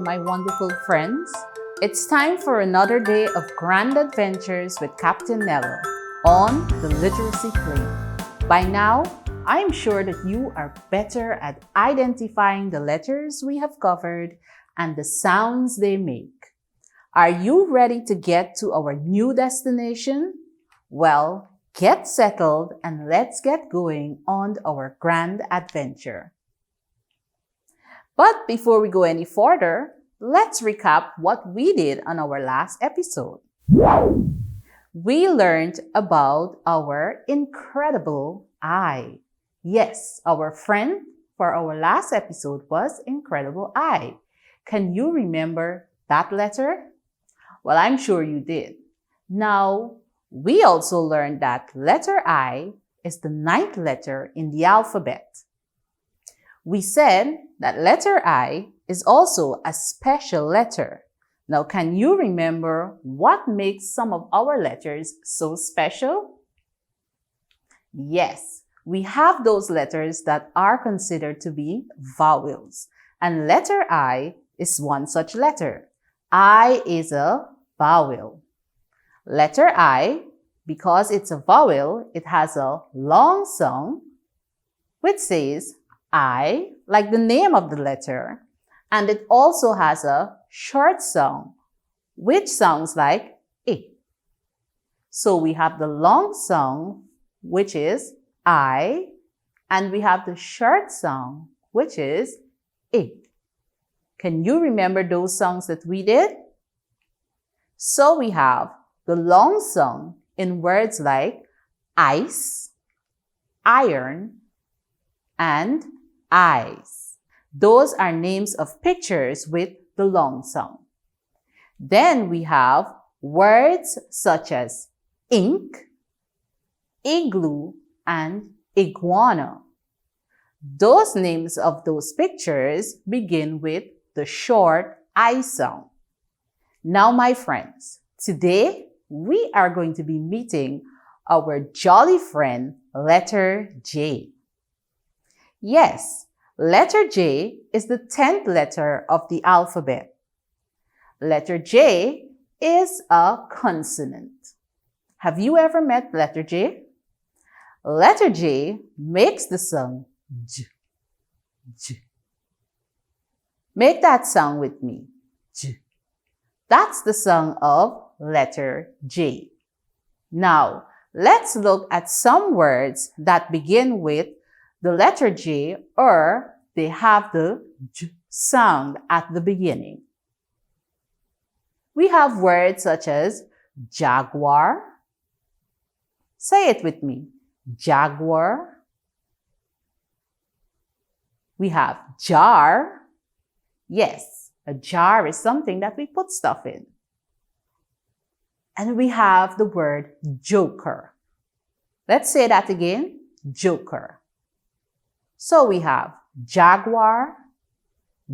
my wonderful friends. It's time for another day of grand adventures with Captain Nello on the literacy plane. By now, I'm sure that you are better at identifying the letters we have covered and the sounds they make. Are you ready to get to our new destination? Well, get settled and let's get going on our grand adventure. But before we go any further, let's recap what we did on our last episode. We learned about our incredible I. Yes, our friend for our last episode was incredible I. Can you remember that letter? Well, I'm sure you did. Now, we also learned that letter I is the 9th letter in the alphabet. We said that letter I is also a special letter. Now, can you remember what makes some of our letters so special? Yes, we have those letters that are considered to be vowels, and letter I is one such letter. I is a vowel. Letter I, because it's a vowel, it has a long sound, which says I, like the name of the letter, and it also has a short sound, which sounds like I. So we have the long sound, which is I, and we have the short sound, which is I. Can you remember those songs that we did? So we have the long sound in words like ice, iron, and eyes. Those are names of pictures with the long sound. Then we have words such as ink, igloo, and iguana. Those names of those pictures begin with the short I sound. Now, my friends, today we are going to be meeting our jolly friend, letter J. Yes, letter J is the 10th letter of the alphabet. Letter J is a consonant. Have you ever met letter J? Letter J makes the sound J, J. Make that sound with me, J. That's the sound of letter J. Now, let's look at some words that begin with the letter J or they have the J sound at the beginning. We have words such as jaguar. Say it with me, jaguar. We have jar. Yes, a jar is something that we put stuff in. And we have the word joker. Let's say that again, joker. So we have jaguar,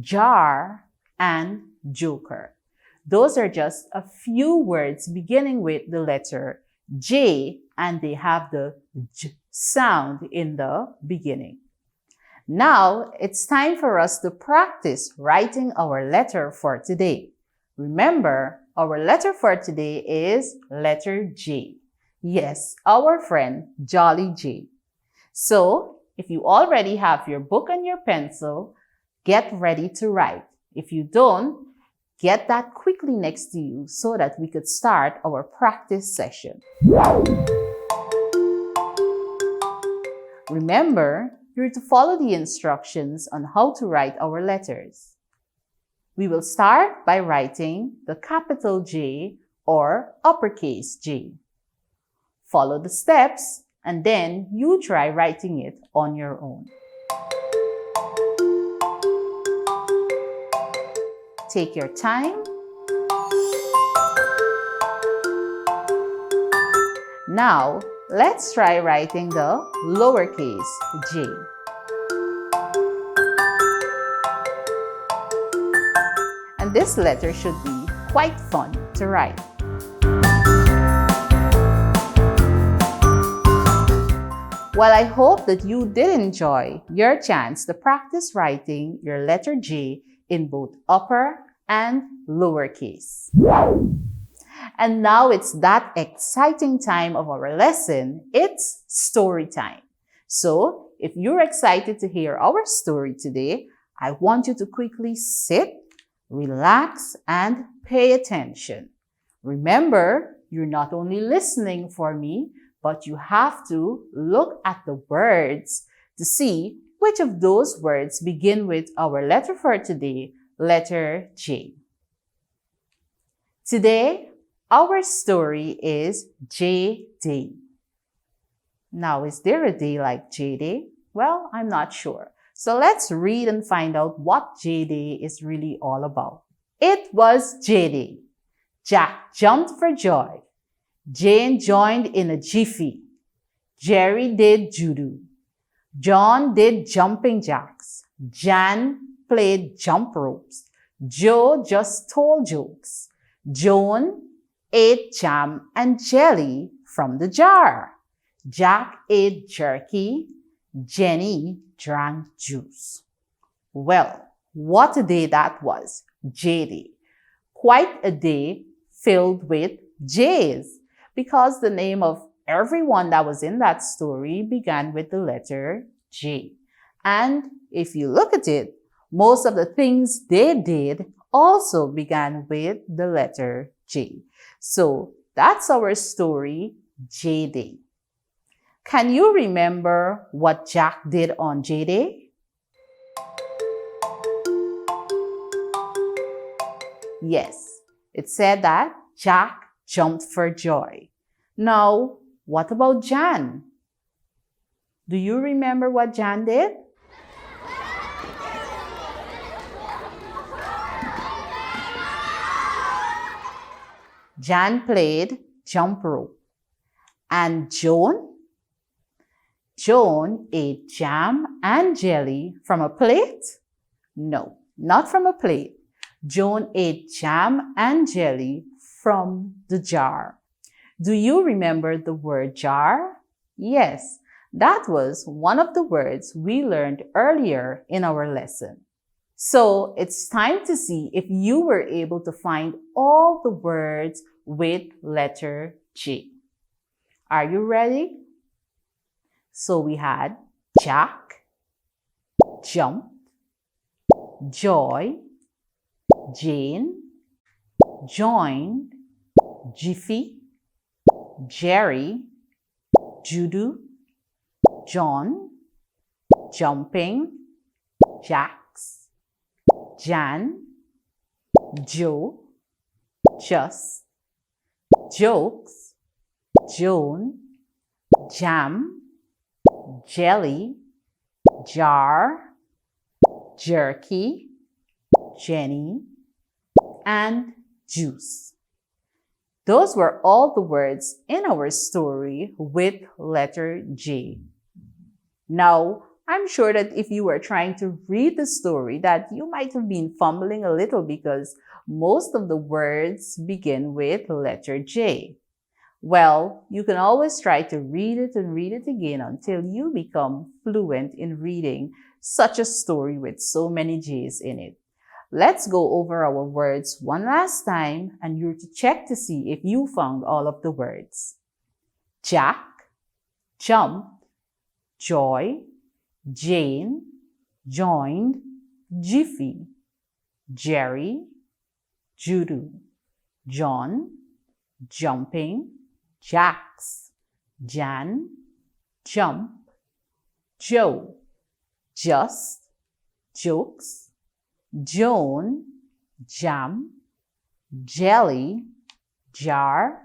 jar, and joker. Those are just a few words beginning with the letter J, and they have the J sound in the beginning. Now, it's time for us to practice writing our letter for today. Remember, our letter for today is letter J. Yes, our friend, Jolly J. So, if you already have your book and your pencil, get ready to write. If you don't, get that quickly next to you so that we could start our practice session. Remember, you're to follow the instructions on how to write our letters. We will start by writing the capital J or uppercase J. Follow the steps and then you try writing it on your own. Take your time. Now, let's try writing the lowercase j. And this letter should be quite fun to write. Well, I hope that you did enjoy your chance to practice writing your letter J in both upper and lowercase. And now it's that exciting time of our lesson. It's story time. So if you're excited to hear our story today, I want you to quickly sit, relax, and pay attention. Remember, you're not only listening for me, but you have to look at the words to see which of those words begin with our letter for today, letter J. Today, our story is J Day. Now, is there a day like J Day? Well, I'm not sure. So let's read and find out what J Day is really all about. It was J Day. Jack jumped for joy. Jane joined in a jiffy. Jerry did judo. John did jumping jacks. Jan played jump ropes. Joe just told jokes. Joan ate jam and jelly from the jar. Jack ate jerky. Jenny drank juice. Well, what a day that was, J-Day. Quite a day filled with J's, because the name of everyone that was in that story began with the letter J. And if you look at it, most of the things they did also began with the letter J. So that's our story, J-Day. Can you remember what Jack did on J-Day? Yes, it said that Jack jumped for joy. Now, what about Jan? Do you remember what Jan did? Jan played jump rope. And Joan? Joan ate jam and jelly from a plate? No, not from a plate. Joan ate jam and jelly from the jar. Do you remember the word jar? Yes, that was one of the words we learned earlier in our lesson. So it's time to see if you were able to find all the words with letter J. Are you ready? So we had Jack, jump, joy, Jane, joined, Jiffy, Jerry, Judo, John, jumping, Jax, Jan, Joe, just, jokes, Joan, jam, jelly, jar, jerky, Jenny, and juice. Those were all the words in our story with letter J. Now, I'm sure that if you were trying to read the story, that you might have been fumbling a little because most of the words begin with letter J. Well, you can always try to read it and read it again until you become fluent in reading such a story with so many J's in it. Let's go over our words one last time, and you're to check to see if you found all of the words. Jack, jump, joy, Jane, joined, Jiffy, Jerry, judo, John, jumping, Jax, Jan, jump, Joe, just, jokes, Joan, jam, jelly, jar,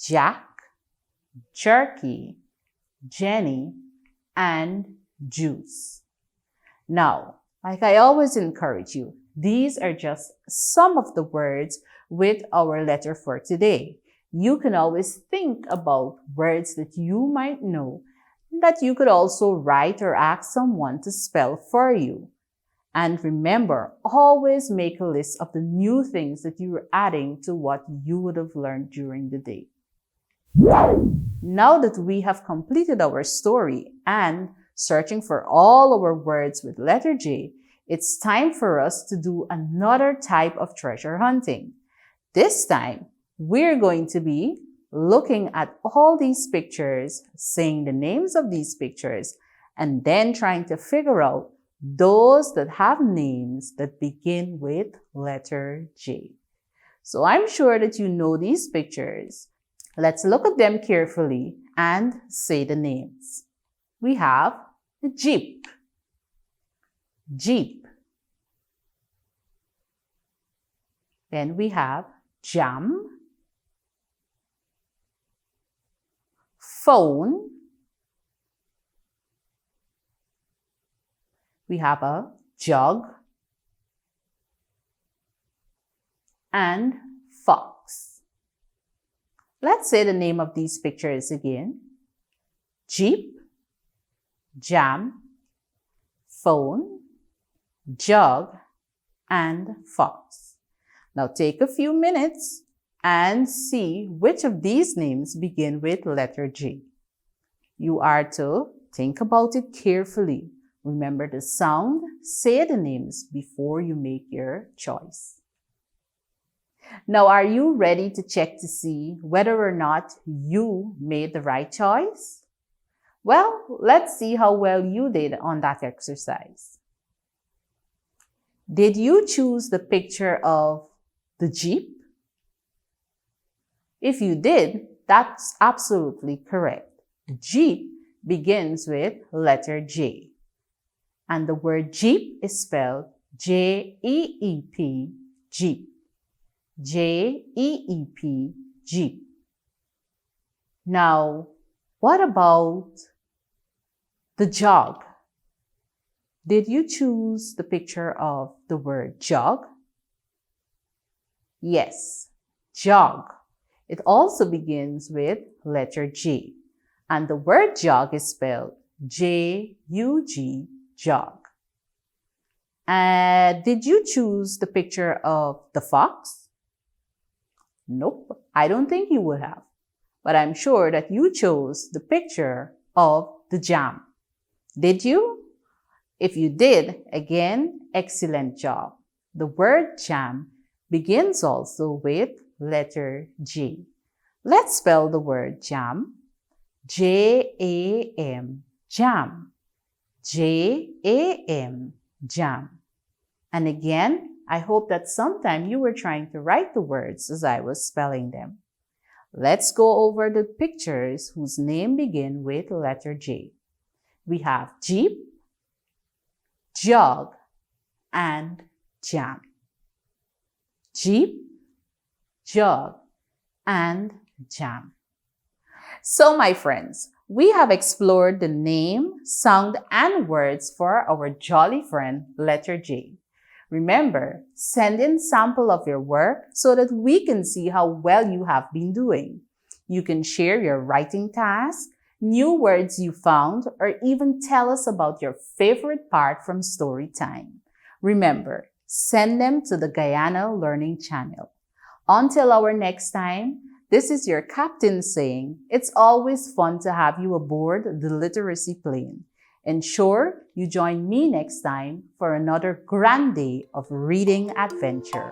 Jack, jerky, Jenny, and juice. Now, like I always encourage you, these are just some of the words with our letter for today. You can always think about words that you might know that you could also write or ask someone to spell for you. And remember, always make a list of the new things that you are adding to what you would have learned during the day. Now that we have completed our story and searching for all our words with letter J, it's time for us to do another type of treasure hunting. This time, we're going to be looking at all these pictures, saying the names of these pictures, and then trying to figure out those that have names that begin with letter J. So I'm sure that you know these pictures. Let's look at them carefully and say the names. We have Jeep, Jeep. Then we have jam, phone. We have a jug and fox. Let's say the name of these pictures again. Jeep, jam, phone, jug, and fox. Now take a few minutes and see which of these names begin with letter J. You are to think about it carefully. Remember the sound, say the names before you make your choice. Now, are you ready to check to see whether or not you made the right choice? Well, let's see how well you did on that exercise. Did you choose the picture of the Jeep? If you did, that's absolutely correct. Jeep begins with letter J. And the word Jeep is spelled J-E-E-P, Jeep. J-E-E-P, Jeep. Now, what about the jog? Did you choose the picture of the word jog? Yes, jog. It also begins with letter J. And the word jog is spelled J-U-G, jog. Did you choose the picture of the fox? Nope, I don't think you would have. But I'm sure that you chose the picture of the jam. Did you? If you did, again, excellent job. The word jam begins also with letter J. Let's spell the word jam. J-A-M, jam. J-A-M, jam. And again, I hope that sometime you were trying to write the words as I was spelling them. Let's go over the pictures whose name begin with letter J. We have Jeep, jog, and jam. Jeep, jog, and jam. So, my friends, we have explored the name, sound, and words for our jolly friend, letter J. Remember, send in sample of your work so that we can see how well you have been doing. You can share your writing task, new words you found, or even tell us about your favorite part from story time. Remember, send them to the Guyana Learning Channel. Until our next time, this is your captain saying, it's always fun to have you aboard the literacy plane. Ensure you join me next time for another grand day of reading adventure.